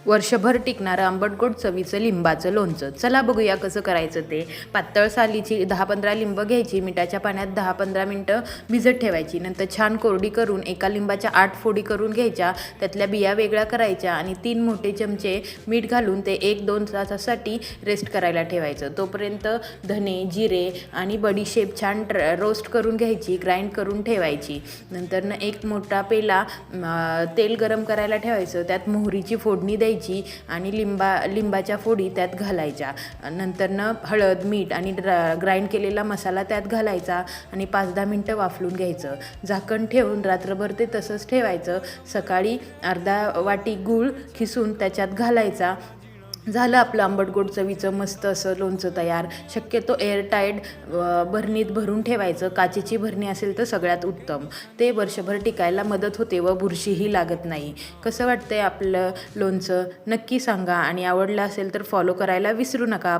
वर्षभर टिकणारं आंबट गोड चवीचं लिंबाचं लोणचं. चला बघूया कसं करायचं ते. पातळ सालीची 10-15 लिंबं घ्यायची, मिठाच्या पाण्यात 10-15 मिनटं भिजत ठेवायची. नंतर छान कोरडी करून एका लिंबाच्या 8 फोडी करून घ्यायच्या, त्यातल्या बिया वेगळ्या करायच्या आणि 3 मोठे चमचे मीठ घालून ते 1-2 तासासाठी रेस्ट करायला ठेवायचं. तोपर्यंत धने, जिरे आणि बडीशेप छान रोस्ट करून घ्यायची, ग्राइंड करून ठेवायची. नंतर एक मोठा पेला तेल गरम करायला ठेवायचं, त्यात मोहरीची फोडणी द्यायची आणि लिंबाच्या फोडी त्यात घालायच्या. नंतरनं हळद, मीठ आणि ग्राइंड केलेला मसाला त्यात घालायचा आणि 5-10 मिनटं वाफलून घ्यायचं. झाकण ठेवून रात्रभर ते तसंच ठेवायचं. सकाळी अर्धा वाटी गूळ खिसून त्याच्यात घालायचा. झालं आपलं आंबट गोड चवीचं मस्त असं लोणचं तयार. शक्यतो एअरटाईट भरणीत भरून ठेवायचं. काचेची भरणी असेल तर सगळ्यात उत्तम. ते वर्षभर टिकायला मदत होते व बुरशीही लागत नाही. कसं वाटतंय आपलं लोणचं नक्की सांगा आणि आवडलं असेल तर फॉलो करायला विसरू नका.